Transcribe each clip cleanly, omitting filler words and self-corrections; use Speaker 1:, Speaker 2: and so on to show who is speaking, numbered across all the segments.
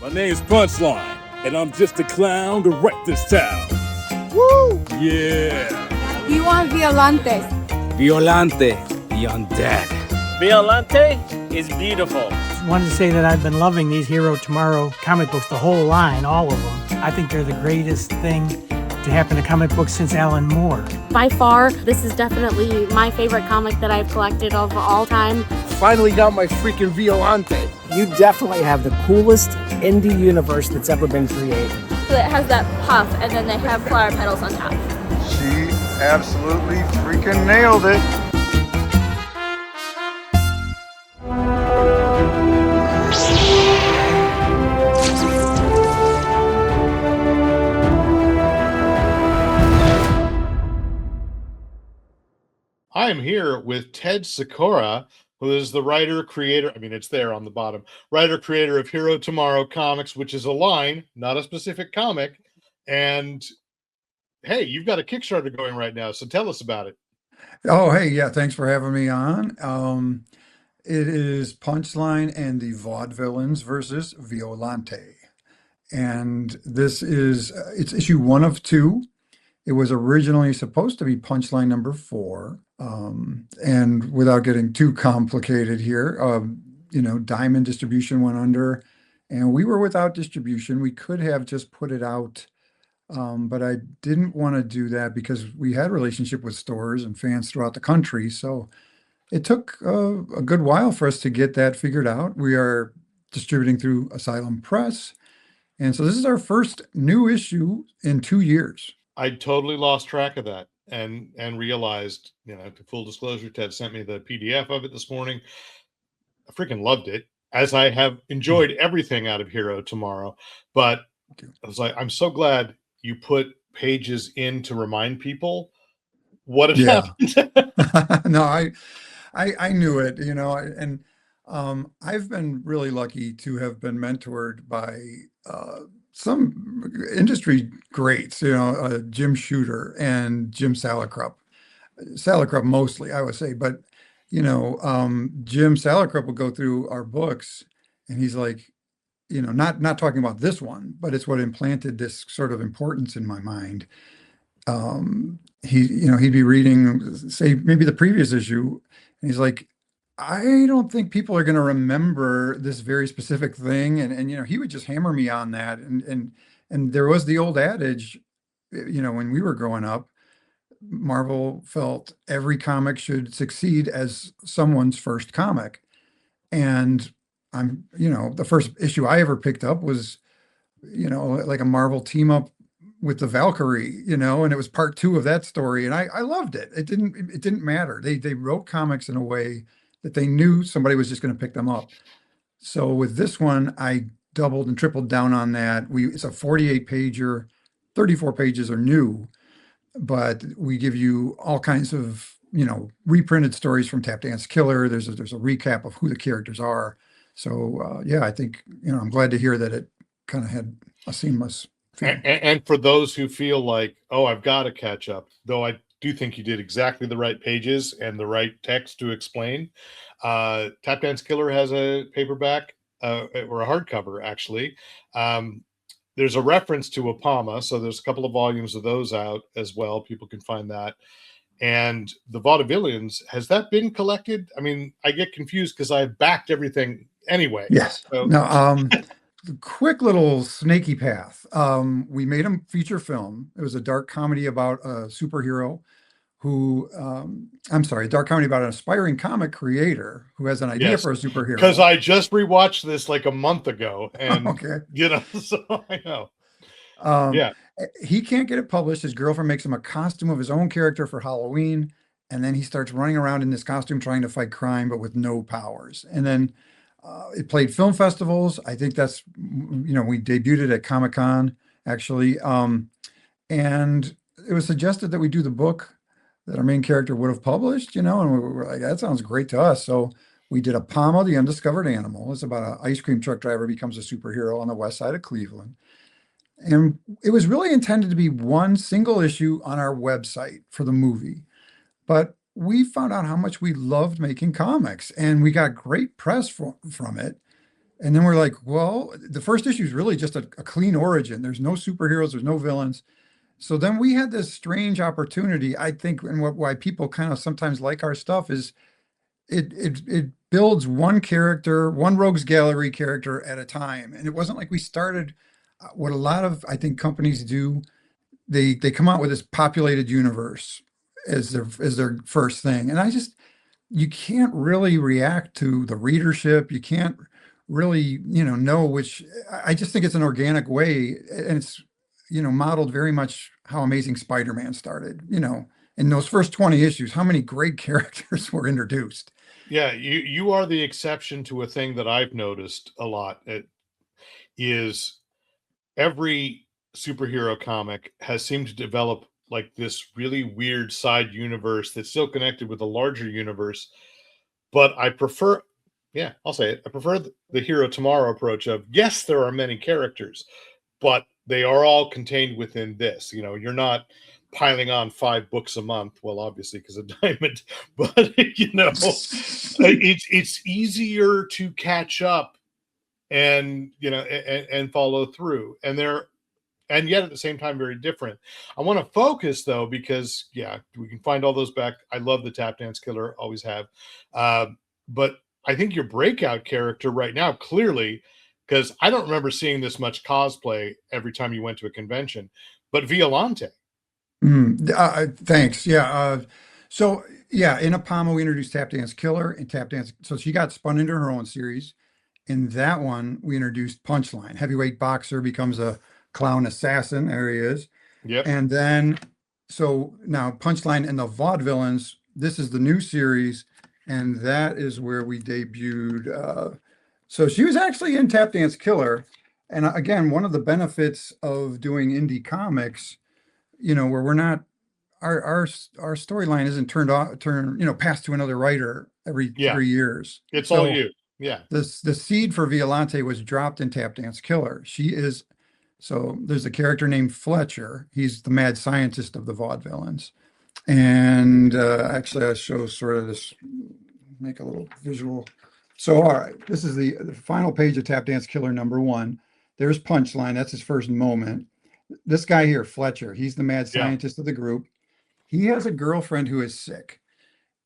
Speaker 1: My name's Punchline, and I'm just a clown to wreck this town.
Speaker 2: Woo!
Speaker 1: Yeah.
Speaker 3: We want Violantes.
Speaker 4: Violante the Undead.
Speaker 5: Violante is beautiful.
Speaker 2: Just wanted to say that I've been loving these Hero Tomorrow comic books, the whole line, all of them. I think they're the greatest thing to happen to comic books since Alan Moore.
Speaker 6: By far, this is definitely my favorite comic that I've collected of all time.
Speaker 4: Finally got my freaking Violante.
Speaker 7: You definitely have the coolest indie universe that's ever been created.
Speaker 6: So it has that puff, and then they have flower petals on top.
Speaker 8: She absolutely freaking nailed it.
Speaker 9: I am here with Ted Sikora, who is the writer, creator, I mean, it's there on the bottom, writer, creator of Hero Tomorrow Comics, which is a line, not a specific comic. And hey, you've got a Kickstarter going right now, so tell us about it.
Speaker 10: Oh, hey, yeah, thanks for having me on. It is Punchline and the Vaudevillains versus Violante. And this is, it's issue 1 of 2. It was originally supposed to be Punchline number 4. And without getting too complicated here, Diamond Distribution went under and we were without distribution. We could have just put it out, but I didn't want to do that because we had a relationship with stores and fans throughout the country. So it took a good while for us to get that figured out. We are distributing through Asylum Press. And so this is our first new issue in 2 years.
Speaker 9: I totally lost track of that and realized, to full disclosure, Ted sent me the PDF of it this morning. I freaking loved it, as I have enjoyed everything out of Hero Tomorrow. But I was like, I'm so glad you put pages in to remind people what had happened.
Speaker 10: No, I knew it, and I've been really lucky to have been mentored by some industry greats, Jim Shooter and Jim Salicrup. Salicrup mostly, I would say, but Jim Salicrup will go through our books and he's like, not talking about this one, but it's what implanted this sort of importance in my mind. He'd be reading, say, maybe the previous issue, and he's like, I don't think people are going to remember this very specific thing. And he would just hammer me on that. And there was the old adage, when we were growing up, Marvel felt every comic should succeed as someone's first comic. And the first issue I ever picked up was, like a Marvel team up with the Valkyrie, and it was part 2 of that story. And I loved it. It didn't matter. They wrote comics in a way that they knew somebody was just going to pick them up. So with this one, I doubled and tripled down on that. It's a 48 pager, 34 pages are new, but we give you all kinds of, reprinted stories from Tap Dance Killer. There's a recap of who the characters are. So I think, I'm glad to hear that it kind of had a seamless feeling.
Speaker 9: And for those who feel like, oh, I've got to catch up, though I do think you did exactly the right pages and the right text to explain. Tap Dance Killer has a paperback or a hardcover, actually. There's a reference to Apama, so there's a couple of volumes of those out as well. People can find that. And the Vaudevillains, has that been collected? I mean, I get confused because I've backed everything anyway.
Speaker 10: Yes.
Speaker 9: So.
Speaker 10: No, quick little snaky path. We made a feature film. It was a dark comedy about a superhero who, dark comedy about an aspiring comic creator who has an idea for a superhero.
Speaker 9: Because I just rewatched this like a month ago, and
Speaker 10: okay.
Speaker 9: So I know.
Speaker 10: He can't get it published. His girlfriend makes him a costume of his own character for Halloween, and then he starts running around in this costume trying to fight crime, but with no powers. And then it played film festivals. I think that's, we debuted it at Comic-Con, actually. And it was suggested that we do the book that our main character would have published, and we were like, that sounds great to us. So we did Apama the Undiscovered Animal. It's about an ice cream truck driver becomes a superhero on the west side of Cleveland. And it was really intended to be one single issue on our website for the movie. But we found out how much we loved making comics, and we got great press from it. And then we're like, well, the first issue is really just a clean origin. There's no superheroes, there's no villains. So then we had this strange opportunity, I think, and why people kind of sometimes like our stuff is it builds one character, one rogues gallery character at a time. And it wasn't like we started what a lot of, I think, companies do. They come out with this populated universe as their first thing. And you can't really react to the readership. You can't really, know which. I just think it's an organic way, and it's, modeled very much how Amazing Spider-Man started. In those first 20 issues, how many great characters were introduced?
Speaker 9: Yeah, you are the exception to a thing that I've noticed a lot. It is every superhero comic has seemed to develop like this really weird side universe that's still connected with the larger universe. But I prefer, yeah, I'll say it. I prefer the Hero Tomorrow approach of, yes, there are many characters, but they are all contained within this. You're not piling on 5 books a month. Well, obviously because of Diamond, but it's easier to catch up and and follow through. And yet at the same time, very different. I want to focus though, because we can find all those back. I love the Tap Dance Killer, always have. But I think your breakout character right now, clearly, because I don't remember seeing this much cosplay every time you went to a convention, but Violante.
Speaker 10: Thanks. Yeah. So in Apama, we introduced Tap Dance Killer and Tap Dance. So she got spun into her own series. In that one, we introduced Punchline. Heavyweight boxer becomes a clown assassin. There he is.
Speaker 9: Yep.
Speaker 10: And then, so now Punchline and the Vaudevillains, this is the new series. And that is where we debuted. So she was actually in Tap Dance Killer. And again, one of the benefits of doing indie comics, where we're not, our storyline isn't passed to another writer every 3 years.
Speaker 9: It's all you. Yeah.
Speaker 10: The seed for Violante was dropped in Tap Dance Killer. So there's a character named Fletcher. He's the mad scientist of the Vaudevillains. And actually, I'll show sort of this, make a little visual. So, all right, this is the final page of Tap Dance Killer #1. There's Punchline. That's his first moment. This guy here, Fletcher, he's the mad scientist of the group. He has a girlfriend who is sick.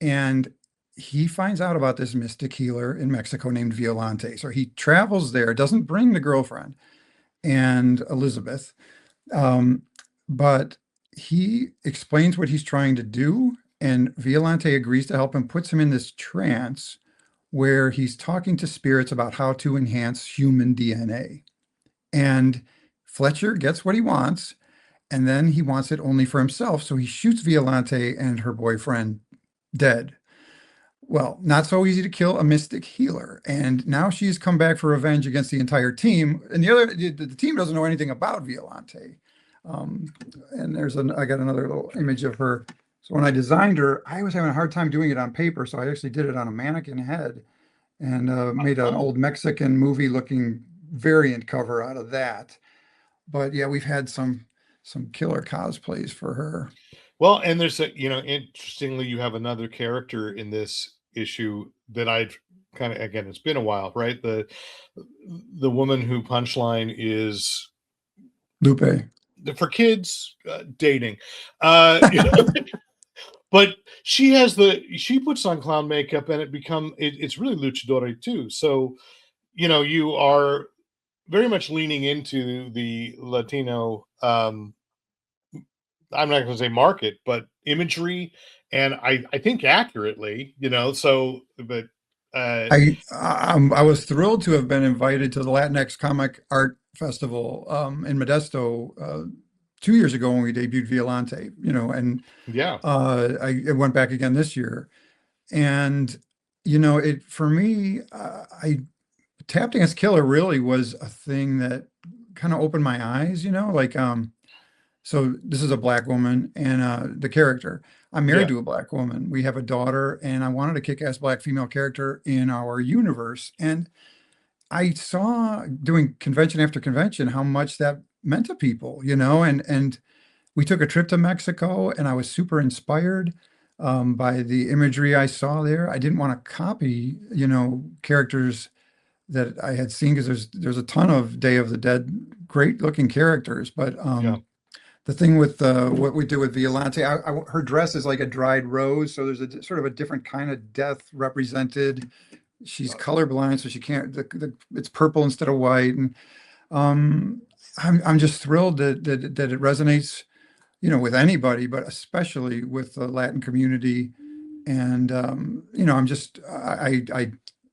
Speaker 10: And he finds out about this mystic healer in Mexico named Violante. So he travels there, doesn't bring the girlfriend and Elizabeth, but he explains what he's trying to do, and Violante agrees to help him, puts him in this trance where he's talking to spirits about how to enhance human DNA. And Fletcher gets what he wants, and then he wants it only for himself, so he shoots Violante and her boyfriend dead. Well, not so easy to kill a mystic healer. And now she's come back for revenge against the entire team. And the team doesn't know anything about Violante. And I got another little image of her. So when I designed her, I was having a hard time doing it on paper. So I actually did it on a mannequin head and made an old Mexican movie looking variant cover out of that. But yeah, we've had some killer cosplays for her.
Speaker 9: Well, and there's interestingly, you have another character in this issue that I've kind of, again, it's been a while, right? The woman who Punchline is
Speaker 10: Lupe.
Speaker 9: For kids dating, but she puts on clown makeup and it's really luchadora too. So, you are very much leaning into the Latino, I'm not going to say market, but imagery, and I think accurately, but
Speaker 10: I was thrilled to have been invited to the Latinx Comic Art Festival in Modesto 2 years ago when we debuted Violante, and I went back again this year, and it for me, Tap Dance Killer really was a thing that kind of opened my eyes, so this is a Black woman and the character. I'm married to a Black woman. We have a daughter, and I wanted a kick-ass Black female character in our universe. And I saw doing convention after convention how much that meant to people, and we took a trip to Mexico, and I was super inspired by the imagery I saw there. I didn't want to copy, characters that I had seen, because there's a ton of Day of the Dead great looking characters, but the thing with what we do with Violante, her dress is like a dried rose, so there's a sort of a different kind of death represented. She's colorblind, so she can't. It's purple instead of white, and I'm just thrilled that it resonates, with anybody, but especially with the Latin community. And I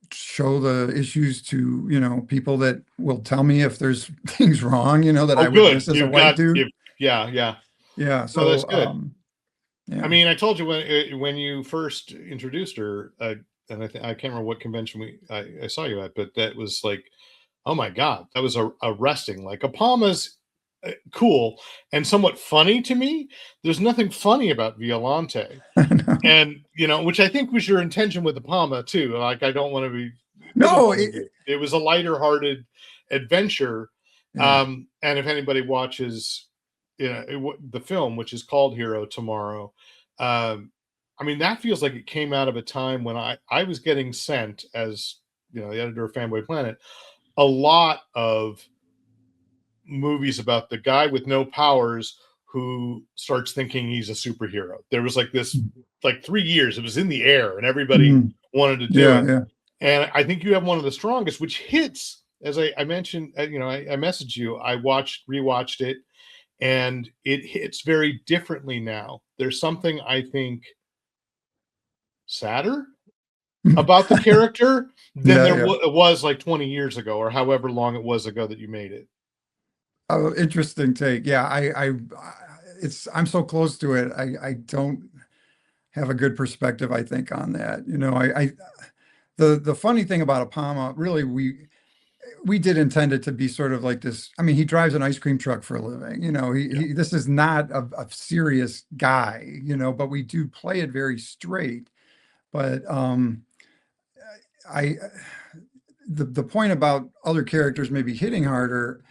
Speaker 10: show the issues to people that will tell me if there's things wrong, that I would miss as a white dude.
Speaker 9: Yeah.
Speaker 10: So
Speaker 9: that's good.
Speaker 10: Yeah.
Speaker 9: I mean, I told you when you first introduced her, and I can't remember what convention I saw you at, but that was like, oh my God, that was arresting. Like, Apama's cool and somewhat funny to me. There's nothing funny about Violante, and which I think was your intention with Apama too. Like, I don't want to be.
Speaker 10: No,
Speaker 9: it was a lighter-hearted adventure.
Speaker 10: Yeah.
Speaker 9: And if anybody watches, the film, which is called Hero Tomorrow, I mean, that feels like it came out of a time when I was getting sent, as the editor of Fanboy Planet, a lot of movies about the guy with no powers who starts thinking he's a superhero. There was like this, like 3 years, it was in the air and everybody wanted to do it.
Speaker 10: Yeah.
Speaker 9: And I think you have one of the strongest, which hits, as I mentioned, I messaged you, I rewatched it, and it hits very differently now. There's something, I think, sadder about the character than it was like 20 years ago, or however long it was ago that you made it.
Speaker 10: Oh, interesting take. Yeah, I'm so close to it. I don't have a good perspective, I think, on that. The funny thing about Apama, really, we did intend it to be sort of like this. I mean, he drives an ice cream truck for a living. This is not a serious guy, but we do play it very straight. But the point about other characters maybe hitting harder,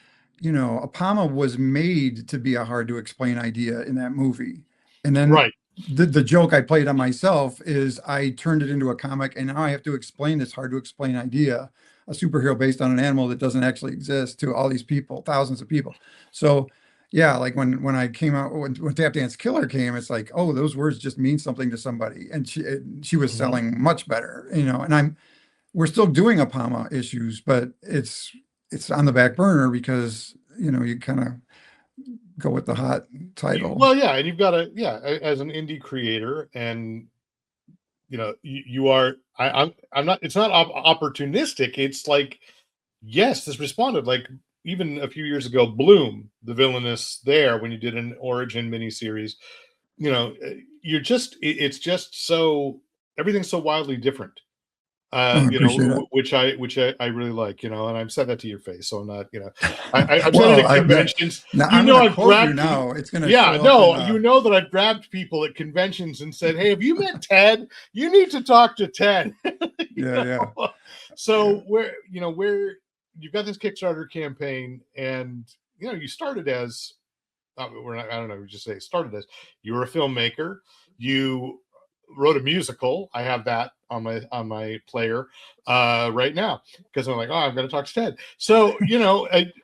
Speaker 10: Apama was made to be a hard to explain idea in that movie. And then the joke I played on myself is I turned it into a comic, and now I have to explain this hard to explain idea, a superhero based on an animal that doesn't actually exist, to all these people, thousands of people. So yeah, like when I came out, when Tap Dance Killer came, it's like, oh, those words just mean something to somebody. And she was selling much better, and we're still doing Apama issues, but it's on the back burner because, you kind of go with the hot title.
Speaker 9: Well, yeah. And you've got as an indie creator, and you are, I'm not, it's not opportunistic. It's like, yes, this responded, like, even a few years ago, Bloom, the villainess there, when you did an origin miniseries, it's just so, everything's so wildly different. Which I really like, and I've said that to your face, so I'm not, I've said it at conventions.
Speaker 10: I've grabbed you now. It's gonna
Speaker 9: that I've grabbed people at conventions and said, hey, have you met Ted? You need to talk to Ted. So where you've got this Kickstarter campaign, and you started as you were a filmmaker, you wrote a musical. I have that on my player right now, because I'm like, I'm going to talk to Ted. So,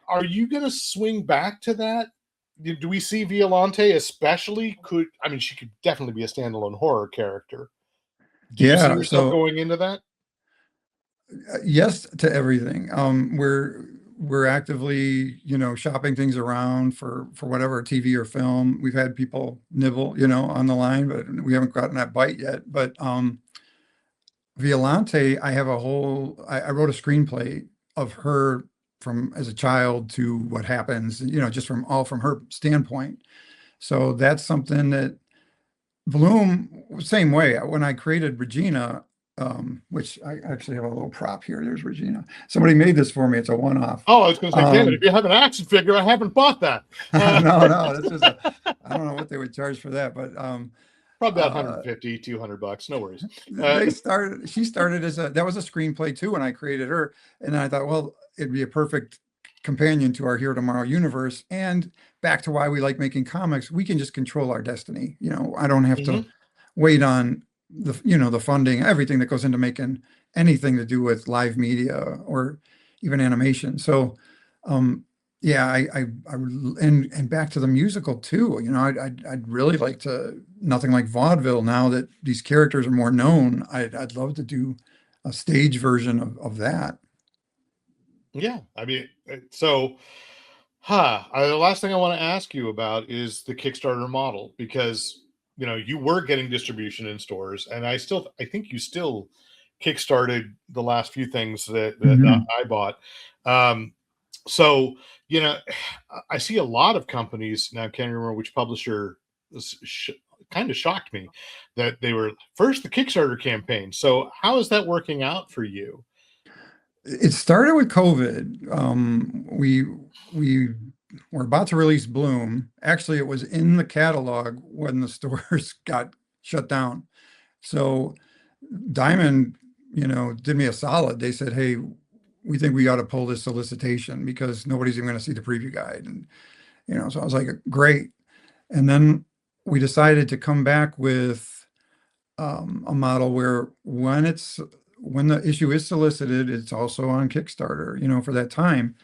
Speaker 9: are you going to swing back to that? Do we see Violante especially? She could definitely be a standalone horror character. Do you see yourself going into that?
Speaker 10: Yes to everything. We're actively, shopping things around for whatever, TV or film. We've had people nibble, on the line, but we haven't gotten that bite yet. But Violante, I wrote a screenplay of her from as a child to what happens, just from her standpoint. So that's something that Bloom, same way. When I created Regina, which I actually have a little prop here. There's Regina. Somebody made this for me. It's a one-off.
Speaker 9: Oh, I was going to say, damn it, if you have an action figure, I haven't bought that.
Speaker 10: No, this is I don't know what they would charge for that, but
Speaker 9: probably about $150, $200. No worries.
Speaker 10: She started that was a screenplay too when I created her, and I thought, well, it'd be a perfect companion to our Hero Tomorrow universe, and back to why we like making comics. We can just control our destiny. I don't have to wait on the funding, everything that goes into making anything to do with live media or even animation. So, yeah, and back to the musical too. I'd really like to Nothing Like Vaudeville. Now that these characters are more known, I'd love to do a stage version of that.
Speaker 9: Yeah, I mean, so, the last thing I want to ask you about is the Kickstarter model, because you were getting distribution in stores, and I think you still kickstarted the last few things that I bought. So I see a lot of companies now. I can't remember which publisher kind of shocked me that they were first the Kickstarter campaign. So how is that working out for you?
Speaker 10: It started with COVID. We were about to release Bloom. Actually, it was in the catalog when the stores got shut down. So Diamond, did me a solid. They said, "Hey, we think we ought to pull this solicitation because nobody's even going to see the preview guide." And so I was like, "Great." And then we decided to come back with a model where when the issue is solicited, it's also on Kickstarter, for that time.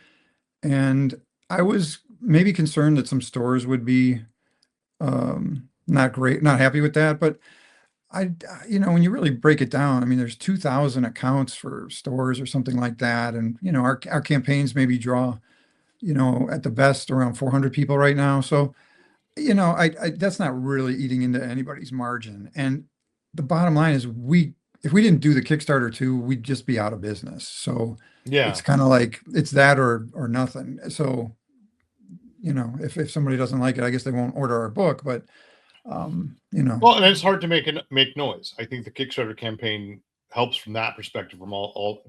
Speaker 10: And I was maybe concerned that some stores would be not happy with that. But when you really break it down, I mean, there's 2,000 accounts for stores or something like that. And, our campaigns maybe draw, at the best around 400 people right now. So, that's not really eating into anybody's margin. And the bottom line is if we didn't do the Kickstarter too, we'd just be out of business. So
Speaker 9: Yeah,
Speaker 10: it's kind of like it's that or nothing. So, if somebody doesn't like it, I guess they won't order our book, but
Speaker 9: well, and it's hard to make noise. I think the Kickstarter campaign helps from that perspective. From all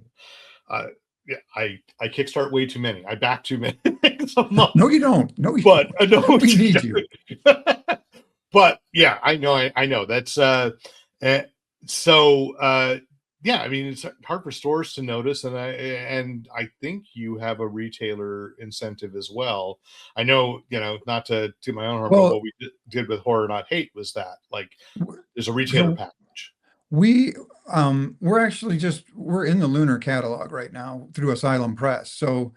Speaker 9: yeah, I kickstart way too many. I back too many things a month.
Speaker 10: No, you don't. No, you
Speaker 9: But
Speaker 10: don't.
Speaker 9: no,
Speaker 10: We need you.
Speaker 9: But yeah, I know that's so yeah, I mean, it's hard for stores to notice, and I think you have a retailer incentive as well. I know, not to my own harm, but
Speaker 10: Well,
Speaker 9: what we did with Horror Not Hate was that, like, there's a retailer
Speaker 10: so
Speaker 9: package.
Speaker 10: we're actually we're in the Lunar catalog right now through Asylum Press. So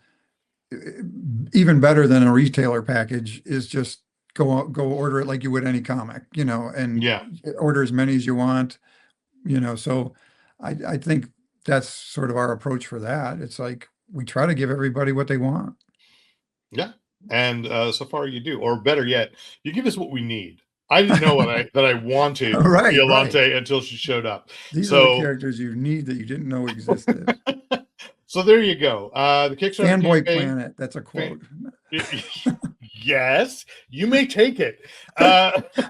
Speaker 10: even better than a retailer package is just go order it like you would any comic, and
Speaker 9: Yeah,
Speaker 10: order as many as you want, so I think that's sort of our approach for that. It's like we try to give everybody what they want.
Speaker 9: yeah, and so far you do, or better yet, you give us what we need. I didn't know that I wanted
Speaker 10: Right.
Speaker 9: Violante until she showed up.
Speaker 10: These are the characters you need that you didn't know existed.
Speaker 9: So there you go. The Kickstarter
Speaker 10: Fanboy
Speaker 9: campaign.
Speaker 10: Planet. That's a quote.
Speaker 9: Yes, you may take it.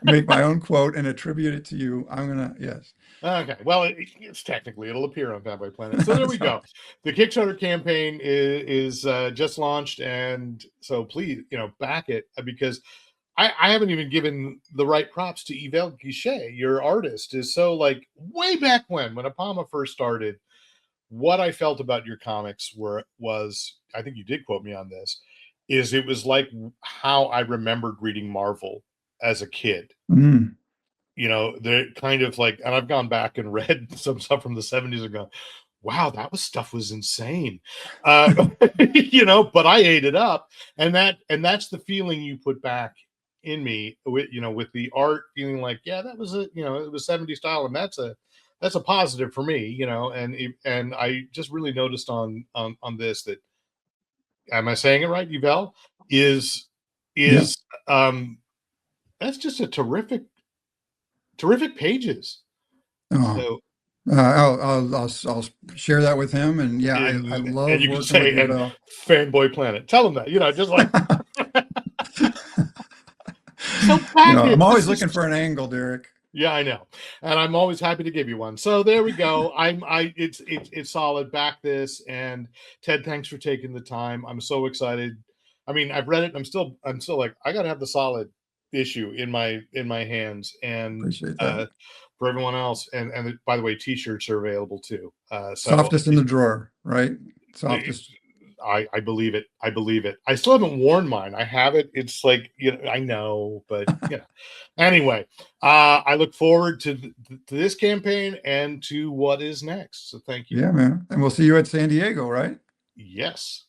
Speaker 10: Make my own quote and attribute it to you. Yes.
Speaker 9: Okay. Well, it's technically it'll appear on Fanboy Planet. So there we go. The Kickstarter campaign is just launched, and so please, back it, because I haven't even given the right props to Yvel Guichet. Your artist is so, like, way back when Apama first started. What I felt about your comics was, I think you did quote me on this, is it was like how I remembered reading Marvel as a kid.
Speaker 10: Mm.
Speaker 9: They're kind of like, and I've gone back and read some stuff from the 70s and gone, wow, stuff was insane. But I ate it up. And that's the feeling you put back in me with, with the art, feeling like, yeah, that was it was 70s style. And that's a positive for me, and I just really noticed on this that, am I saying it right? Yvel is
Speaker 10: Yeah.
Speaker 9: That's just a terrific pages.
Speaker 10: Oh.
Speaker 9: So
Speaker 10: I'll share that with him, and yeah, I love
Speaker 9: and you can
Speaker 10: working
Speaker 9: say,
Speaker 10: with
Speaker 9: and
Speaker 10: Yvel.
Speaker 9: Fanboy Planet. Tell them that, just like so
Speaker 10: I'm always looking for an angle, Derek.
Speaker 9: Yeah, I know, and I'm always happy to give you one. So there we go. It's solid. Back this, and Ted, thanks for taking the time. I'm so excited. I mean, I've read it. I'm still like, I gotta have the solid issue in my hands, and
Speaker 10: Appreciate that.
Speaker 9: for everyone else. And by the way, t-shirts are available too. So
Speaker 10: Softest in the drawer, right? Softest.
Speaker 9: I believe it. I believe it. I still haven't worn mine. I have it. It's like, I know, but anyway, I look forward to this campaign and to what is next. So thank you.
Speaker 10: Yeah, man. And we'll see you at San Diego, right?
Speaker 9: Yes.